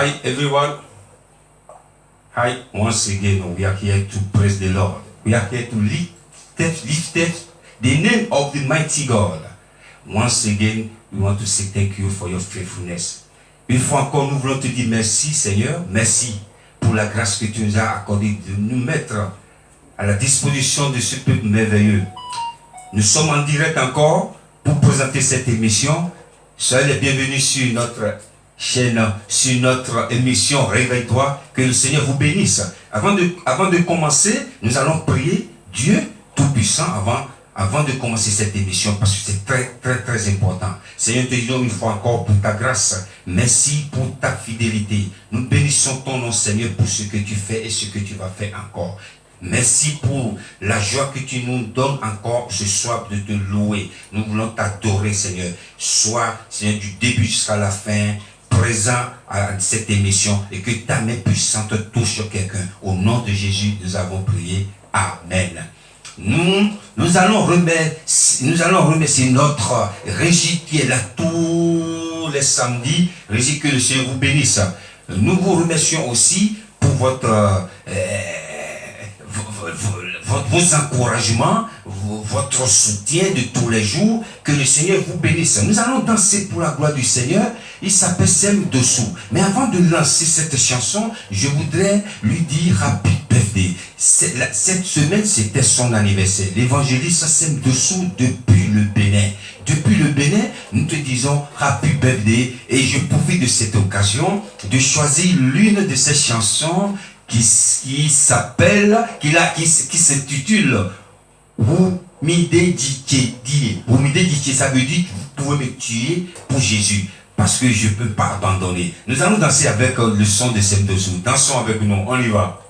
Hi everyone. Hi, once again we are here to praise the Lord. We are here to lift the name of the mighty God. Once again, we want to say thank you for your faithfulness. Une fois encore, nous voulons te dire merci Seigneur, merci pour la grâce que tu nous as accordée de nous mettre à la disposition de ce peuple merveilleux. Nous sommes en direct encore pour présenter cette émission. Soyez les bienvenus sur notre chaîne, sur notre émission Réveille-toi, que le Seigneur vous bénisse. Avant de commencer, nous allons prier Dieu Tout-Puissant avant de commencer cette émission, parce que c'est très important. Seigneur, te disons une fois encore pour ta grâce. Merci pour ta fidélité. Nous bénissons ton nom, Seigneur, pour ce que tu fais et ce que tu vas faire encore. Merci pour la joie que tu nous donnes encore ce soir de te louer. Nous voulons t'adorer, Seigneur. Sois, Seigneur, du début jusqu'à la fin, présent à cette émission et que ta main puissante touche quelqu'un. Au nom de Jésus, nous avons prié. Amen. Nous allons remercier notre régie qui est là tous les samedis. Régie, que le Seigneur vous bénisse. Nous vous remercions aussi pour vos encouragements, votre soutien de tous les jours. Que le Seigneur vous bénisse. Nous allons danser pour la gloire du Seigneur. Il s'appelle Sème Dessous. Mais avant de lancer cette chanson, je voudrais lui dire Happy Birthday. Cette semaine, c'était son anniversaire. L'évangéliste Sème Dessous depuis le Bénin. Depuis le Bénin, nous te disons Happy Birthday. Et je profite de cette occasion de choisir l'une de ces chansons qui s'appelle, qui s'intitule Wumide Dike. Wumide Dike, ça veut dire que vous pouvez me tuer pour Jésus, parce que je ne peux pas abandonner. Nous allons danser avec le son de Sème Dessous. Dansons avec nous, on y va.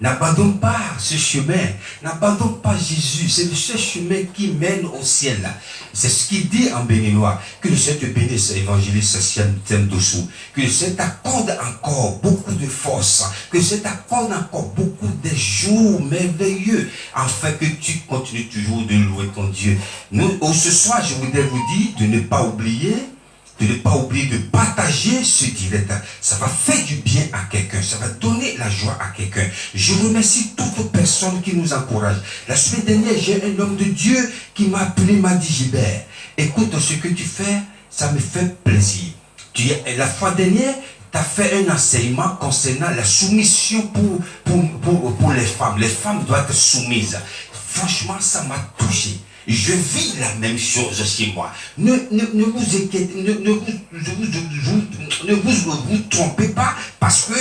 N'abandonne pas ce chemin. N'abandonne pas Jésus. C'est le seul chemin qui mène au ciel. C'est ce qu'il dit en béninois. Que le Seigneur te bénisse, évangéliste Thème Dossou. Que le Seigneur t'accorde encore beaucoup de force. Que le Seigneur t'accorde encore beaucoup de jours merveilleux. Afin que tu continues toujours de louer ton Dieu. Ce soir, je voudrais vous dire de ne pas oublier de partager ce direct. Ça va faire du bien à quelqu'un. Ça va donner la joie à quelqu'un. Je remercie toutes les personnes qui nous encouragent. La semaine dernière, j'ai un homme de Dieu qui m'a appelé, m'a dit, Gilbert, écoute, ce que tu fais, ça me fait plaisir. La fois dernière, tu as fait un enseignement concernant la soumission pour les femmes. Les femmes doivent être soumises. Franchement, ça m'a touché. Je vis la même chose chez moi. Ne vous inquiétez, ne vous trompez pas, parce que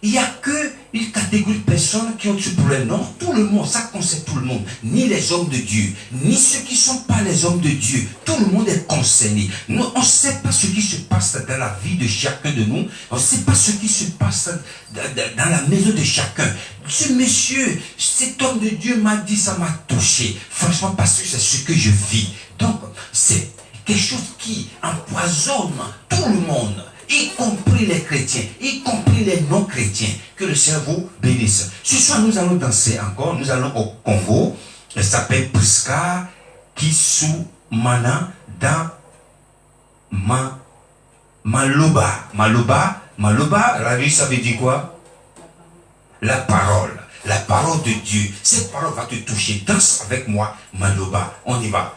il n'y a que une catégorie de personnes qui ont ce problème. Non, tout le monde, ça concerne tout le monde. Ni les hommes de Dieu, ni ceux qui ne sont pas les hommes de Dieu. Tout le monde est concerné. Nous, on ne sait pas ce qui se passe dans la vie de chacun de nous. On ne sait pas ce qui se passe dans la maison de chacun. Ce monsieur, cet homme de Dieu m'a dit, ça m'a touché. Franchement, parce que c'est ce que je vis. Donc, c'est quelque chose qui empoisonne tout le monde, y compris les chrétiens, y compris les non-chrétiens. Que le Seigneur vous bénisse. Ce soir, nous allons danser encore. Nous allons au Congo. Elle s'appelle Priska Kisumana dans Maloba. Maloba, la vie, ça veut dire quoi? La parole de Dieu. Cette parole va te toucher. Danse avec moi, Maloba. On y va.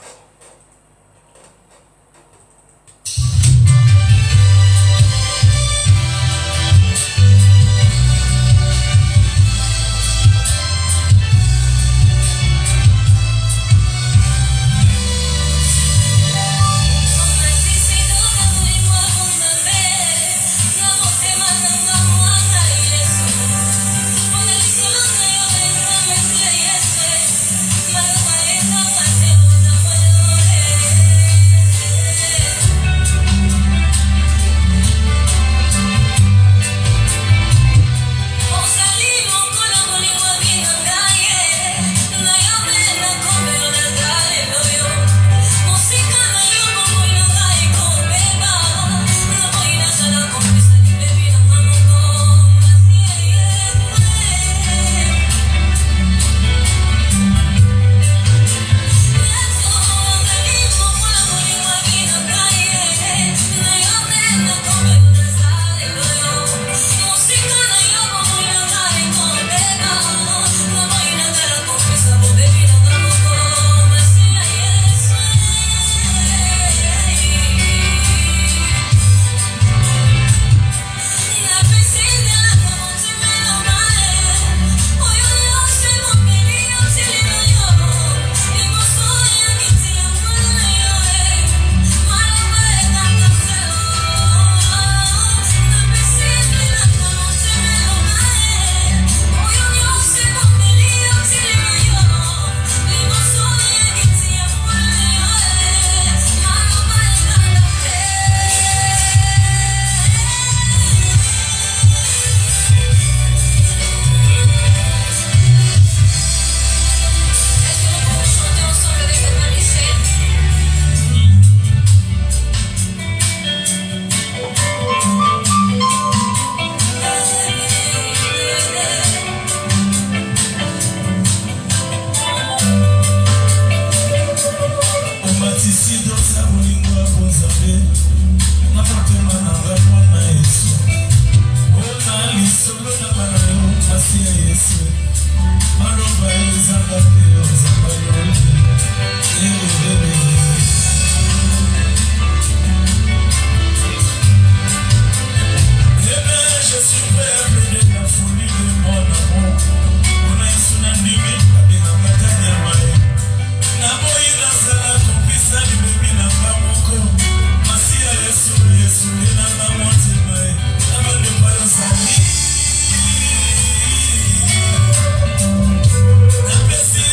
Yes.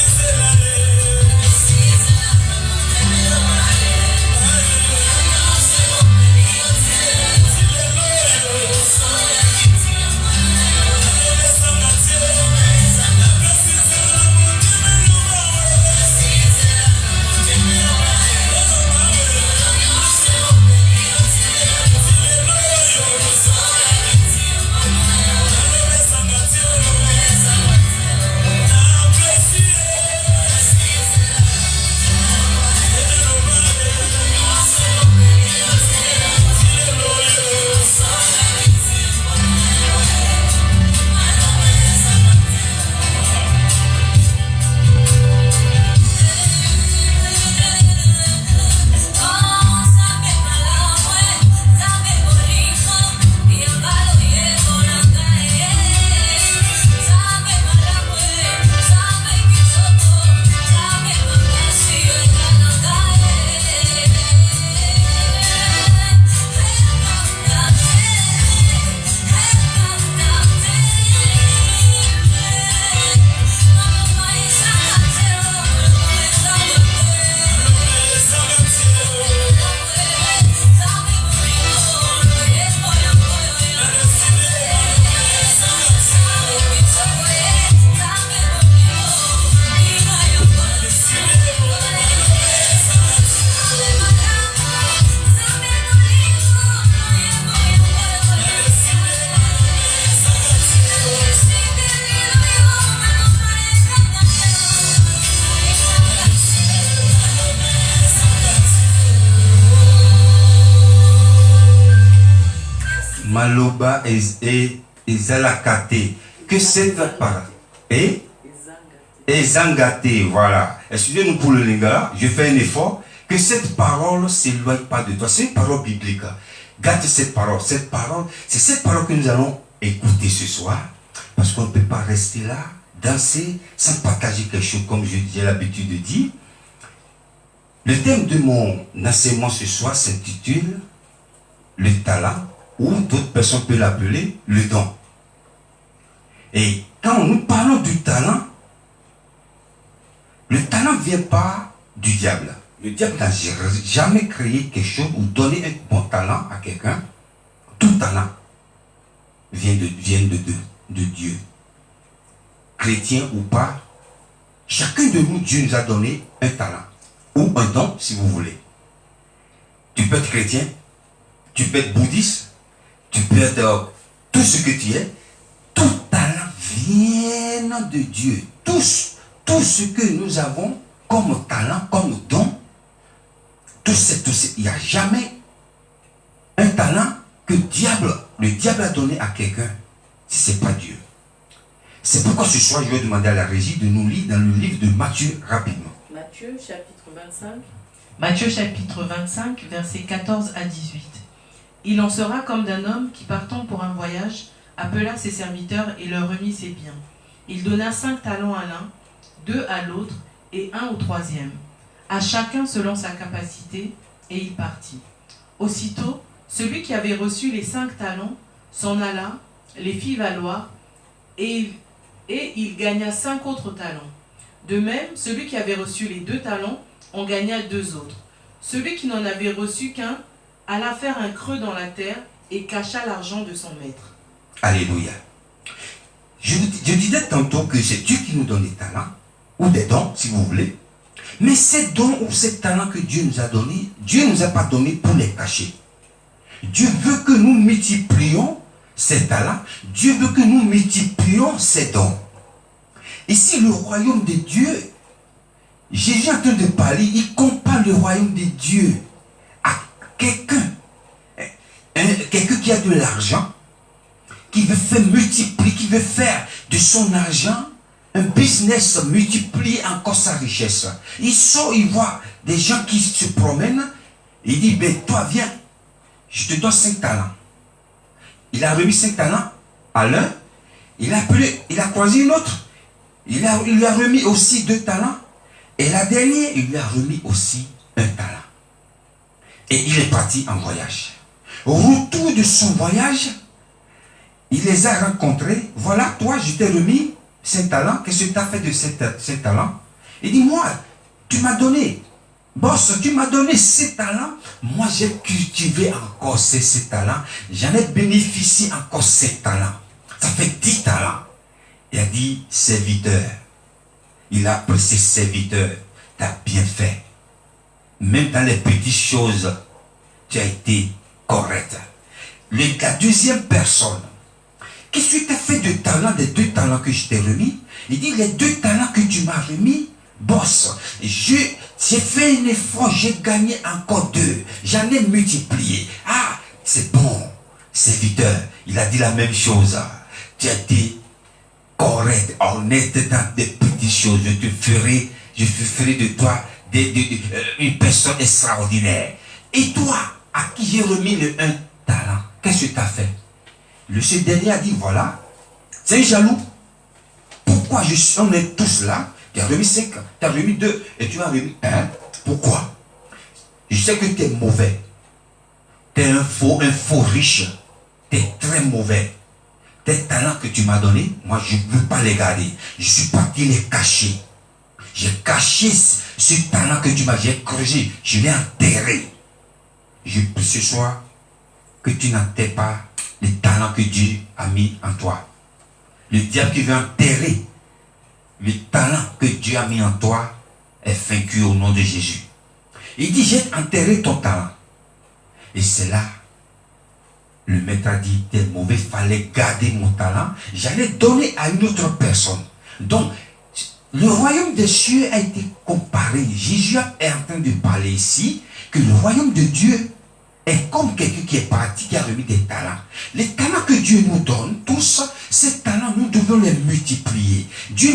Maloba et Zalakate. Que cette parole. Et Zangate, voilà. Excusez-nous pour le lingala, je fais un effort. Que cette parole ne s'éloigne pas de toi. C'est une parole biblique. Garde cette parole. Cette parole, c'est cette parole que nous allons écouter ce soir. Parce qu'on ne peut pas rester là, danser, sans partager quelque chose, comme j'ai l'habitude de dire. Le thème de mon enseignement ce soir s'intitule le talent, ou d'autres personnes peuvent l'appeler le don. Et quand nous parlons du talent ne vient pas du diable. Le diable n'a jamais créé quelque chose ou donné un bon talent à quelqu'un. Tout talent vient de Dieu. Chrétien ou pas, chacun de nous, Dieu nous a donné un talent. Ou un don, si vous voulez. Tu peux être chrétien, tu peux être bouddhiste, tu peux être tout ce que tu es. Tout talent vient de Dieu. Tout ce que nous avons comme talent, comme don, il n'y a jamais un talent que le diable a donné à quelqu'un, si ce n'est pas Dieu. C'est pourquoi ce soir, je vais demander à la régie de nous lire dans le livre de Matthieu rapidement. Matthieu chapitre 25. Matthieu chapitre 25, versets 14 à 18. Il en sera comme d'un homme qui, partant pour un voyage, appela ses serviteurs et leur remit ses biens. Il donna 5 talents à l'un, 2 à l'autre et 1 au troisième, à chacun selon sa capacité, et il partit. Aussitôt, celui qui avait reçu les 5 talents s'en alla, les fit valoir, et il gagna 5 autres talents. De même, celui qui avait reçu les 2 talents en gagna 2 autres. Celui qui n'en avait reçu qu'un alla faire un creux dans la terre et cacha l'argent de son maître. Alléluia. Je disais tantôt que c'est Dieu qui nous donne des talents, ou des dons, si vous voulez. Mais ces dons ou ces talents que Dieu nous a donnés, Dieu ne nous a pas donnés pour les cacher. Dieu veut que nous multiplions ces talents. Dieu veut que nous multiplions ces dons. Ici, le royaume de Dieu, Jésus est en train de parler, il compare le royaume de Dieu à quelqu'un. Quelqu'un qui a de l'argent, qui veut faire multiplier, qui veut faire de son argent un business, multiplier encore sa richesse. Il sort, il voit des gens qui se promènent, il dit, ben toi viens, je te donne 5 talents. Il a remis 5 talents à l'un, il a croisé une autre, il lui a remis aussi 2 talents, et la dernière, il lui a remis aussi 1 talent. Et il est parti en voyage. Au retour de son voyage, il les a rencontrés. Voilà, toi, je t'ai remis 5 talents. Qu'est-ce que tu as fait de ces talents? Il dit, moi, tu m'as donné, boss, tu m'as donné 6 talents. Moi, j'ai cultivé encore ces talents. J'en ai bénéficié encore 7 talents. Ça fait 10 talents. Il a dit, serviteur. Il a apprécié serviteur. Tu as bien fait. Même dans les petites choses, tu as été correct. La deuxième personne, qu'est-ce que tu as fait de talent, des 2 talents que je t'ai remis? Il dit, les 2 talents que tu m'as remis, boss, j'ai fait un effort, j'ai gagné encore 2. J'en ai multiplié. Ah, c'est bon, serviteur. Il a dit la même chose. Tu as été correct, honnête dans des petites choses. Je ferai de toi une personne extraordinaire. Et toi, à qui j'ai remis le 1 talent, qu'est-ce que tu as fait? Ce dernier a dit, voilà, c'est un jaloux. Pourquoi on est tous là? Tu as remis 5, tu as remis 2 et tu as remis 1. Pourquoi? Je sais que tu es mauvais. Tu es un faux riche. Tu es très mauvais. Tes talents que tu m'as donnés, moi je ne veux pas les garder. Je suis parti les cacher. J'ai caché ce talent que tu m'as, j'ai creusé, je l'ai enterré. Je prie ce soir que tu n'enterres pas les talents que Dieu a mis en toi. Le diable qui veut enterrer le talent que Dieu a mis en toi est vaincu au nom de Jésus. Il dit, j'ai enterré ton talent. Et c'est là, le maître a dit, t'es mauvais, il fallait garder mon talent. J'allais donner à une autre personne. Donc, le royaume des cieux a été comparé. Jésus est en train de parler ici que le royaume de Dieu est comme quelqu'un qui est parti, qui a remis des talents. Les talents que Dieu nous donne, tous, ces talents, nous devons les multiplier. Dieu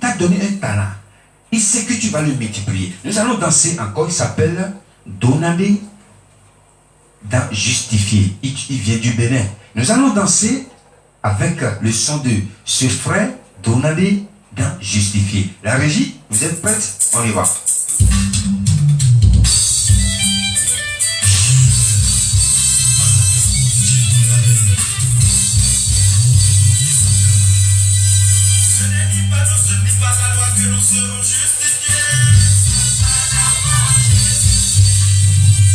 t'a donné un talent. Il sait que tu vas le multiplier. Nous allons danser encore, il s'appelle Donade dans Justifié. Il vient du Bénin. Nous allons danser avec le son de ce frère Donade dans Justifié. La régie, vous êtes prête? On y va. Nous serons justifiés.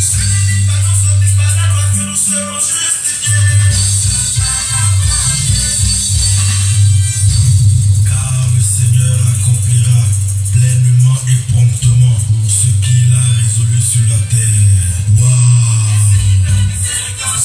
Ce n'est pas la loi que nous serons justifiés. Car le Seigneur accomplira pleinement et promptement ce qu'il a résolu sur la terre. Waouh! Le miséricorde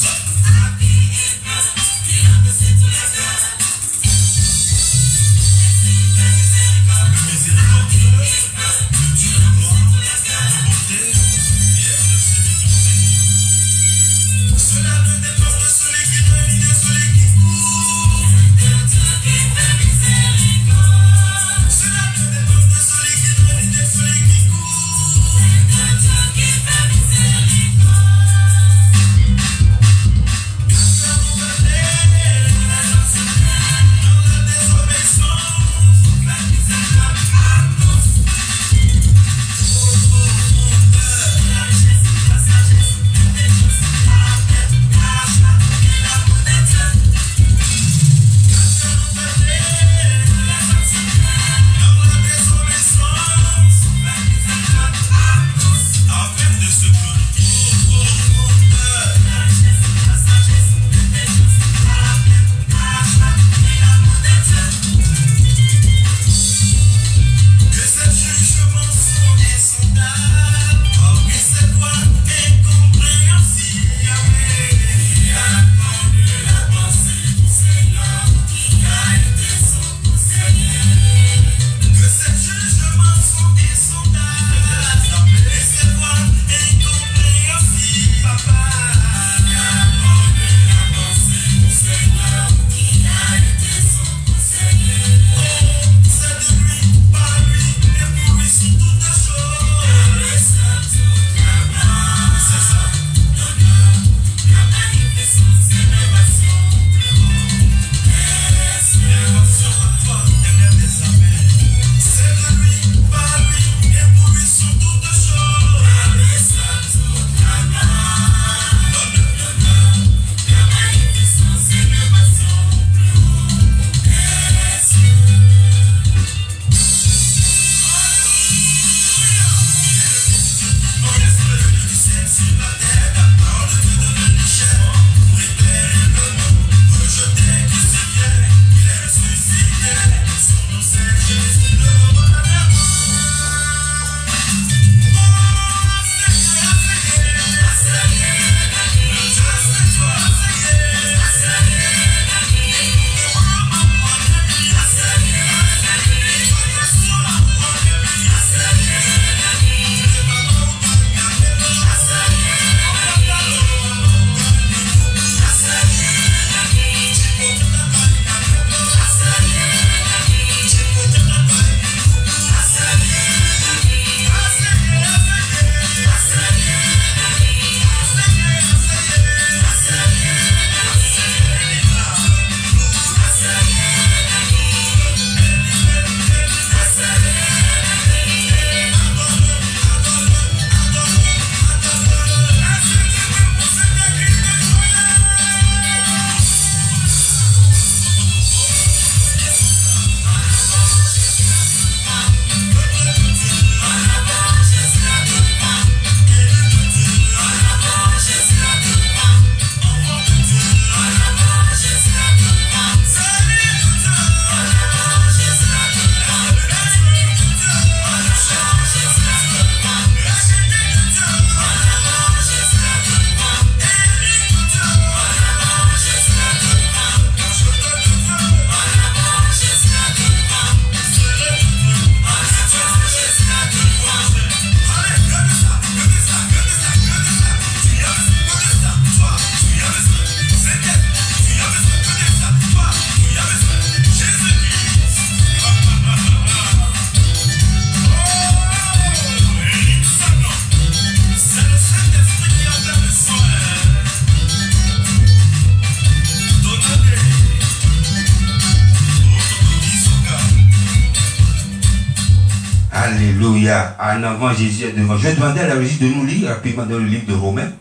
Alléluia. En avant, Jésus est devant. Je vais demander à la régie de nous lire rapidement dans le livre de Romains.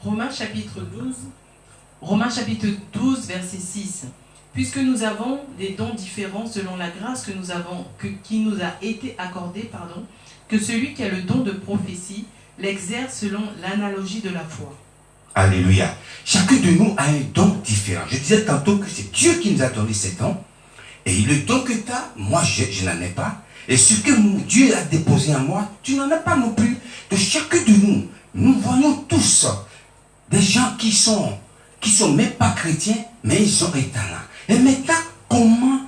Romains chapitre 12, verset 6. Puisque nous avons des dons différents selon la grâce qui nous a été accordée, que celui qui a le don de prophétie l'exerce selon l'analogie de la foi. Alléluia. Chacun de nous a un don différent. Je disais tantôt que c'est Dieu qui nous a donné ces dons. Et le don que tu as, moi je n'en ai pas. Et ce que Dieu a déposé en moi, tu n'en as pas non plus. De chacun de nous, nous voyons tous des gens qui sont même pas chrétiens, mais ils ont un talent. Et maintenant, comment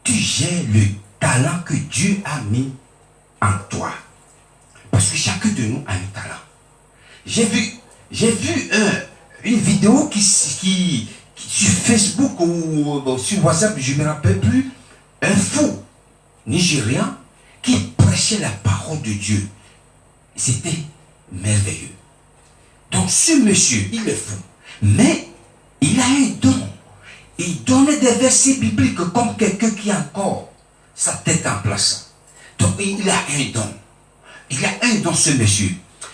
tu gères le talent que Dieu a mis en toi? Parce que chacun de nous a un talent. J'ai vu une vidéo qui sur Facebook ou sur WhatsApp, je ne me rappelle plus, un fou nigérian qui prêchait la parole de Dieu. C'était merveilleux. Donc ce monsieur, il est fou, mais il a un don. Il donnait des versets bibliques comme quelqu'un qui a encore sa tête en place. Donc il a un don. Il a un don, ce monsieur.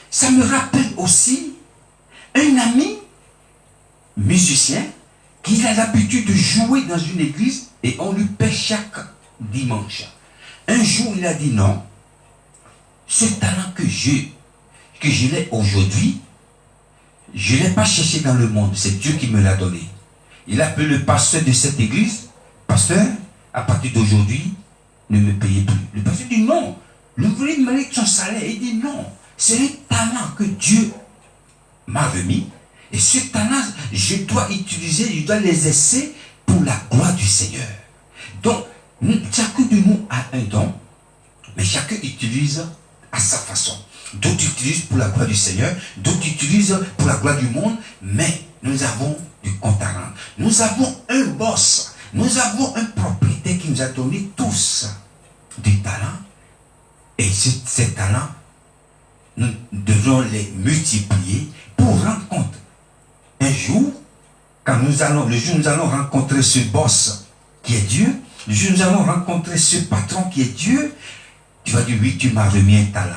Ça me rappelle aussi un ami musicien qui a l'habitude de jouer dans une église et on lui paie chaque dimanche. Un jour, il a dit non, ce talent que je l'ai aujourd'hui, je ne l'ai pas cherché dans le monde, c'est Dieu qui me l'a donné. Il a appelé le pasteur de cette église, pasteur, à partir d'aujourd'hui, ne me payez plus. Le pasteur dit non, le voulait demander son salaire, il dit non, c'est un talent que Dieu m'a remis, et ce talent, je dois utiliser, je dois l'exercer pour la gloire du Seigneur. Donc, chacun de nous a un don, mais chacun utilise à sa façon. D'autres utilisent pour la gloire du Seigneur, d'autres utilisent pour la gloire du monde, mais nous avons du compte à rendre. Nous avons un boss, nous avons un propriétaire qui nous a donné tous du talent, et ces talents, nous devons les multiplier pour rendre compte. Un jour, le jour où nous allons rencontrer ce boss qui est Dieu, le jour où nous allons rencontrer ce patron qui est Dieu, tu vas dire oui, tu m'as remis un talent.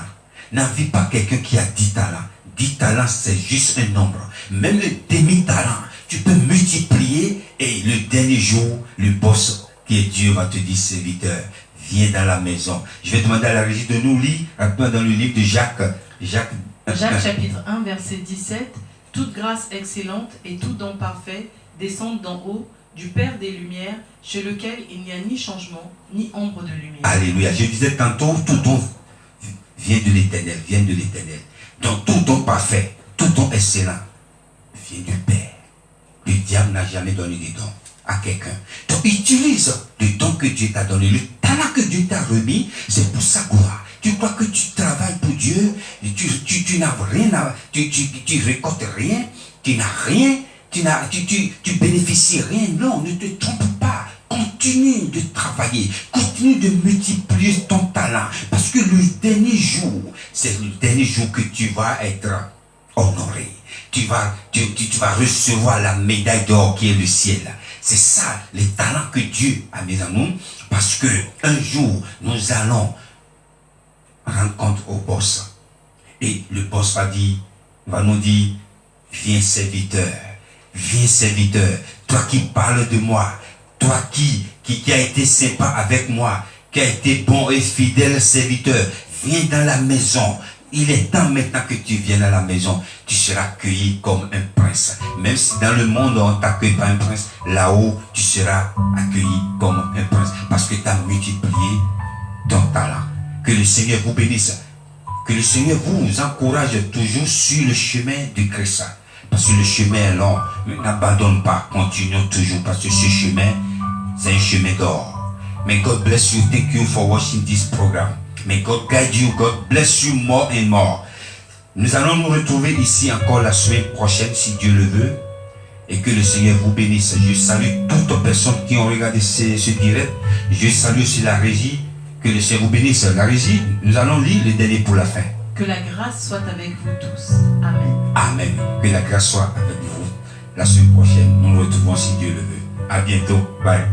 N'envie pas quelqu'un qui a 10 talents. 10 talents, c'est juste un nombre. Même le demi-talent, tu peux multiplier et le dernier jour, le boss qui est Dieu va te dire, serviteur, viens dans la maison. Je vais demander à la régie de nous lire rapidement dans le livre de Jacques chapitre 1, verset 17. Toute grâce excellente et tout don parfait descendent d'en haut du Père des Lumières, chez lequel il n'y a ni changement, ni ombre de lumière. Alléluia. Je disais tantôt, tout don vient de l'Éternel, Donc tout don parfait, tout don excellent vient du Père. Le diable n'a jamais donné des dons à quelqu'un. Donc utilise le don que Dieu t'a donné, le talent que Dieu t'a remis, c'est pour sa gloire. Tu crois que tu travailles pour Dieu, tu n'as rien, tu récoltes rien, tu n'as rien, tu bénéficies rien. Non, ne te trompe pas. Continue de travailler, continue de multiplier ton talent, parce que le dernier jour, c'est le dernier jour que tu vas être honoré. Tu vas recevoir la médaille d'or qui est le ciel. C'est ça, les talents que Dieu a mis en nous, parce que un jour, nous allons rendre compte au boss. Et le boss va nous dire, viens serviteur, toi qui parles de moi, toi qui a été sympa avec moi, qui a été bon et fidèle serviteur, viens dans la maison. Il est temps maintenant que tu viennes à la maison. Tu seras accueilli comme un prince. Même si dans le monde on ne t'accueille pas un prince, là-haut tu seras accueilli comme un prince. Parce que tu as multiplié ton talent. Que le Seigneur vous bénisse. Que le Seigneur vous encourage toujours sur le chemin du Christ. Parce que le chemin est long. N'abandonne pas. Continuons toujours. Parce que ce chemin, c'est un chemin d'or. May God bless you. Thank you for watching this program. May God guide you. God bless you more and more. Nous allons nous retrouver ici encore la semaine prochaine, si Dieu le veut. Et que le Seigneur vous bénisse. Je salue toutes les personnes qui ont regardé ce direct. Je salue aussi la régie. Que le Seigneur vous bénisse. La régie, nous allons lire le dernier pour la fin. Que la grâce soit avec vous tous. Amen. Amen. Que la grâce soit avec vous. La semaine prochaine, nous nous retrouvons si Dieu le veut. À bientôt. Bye.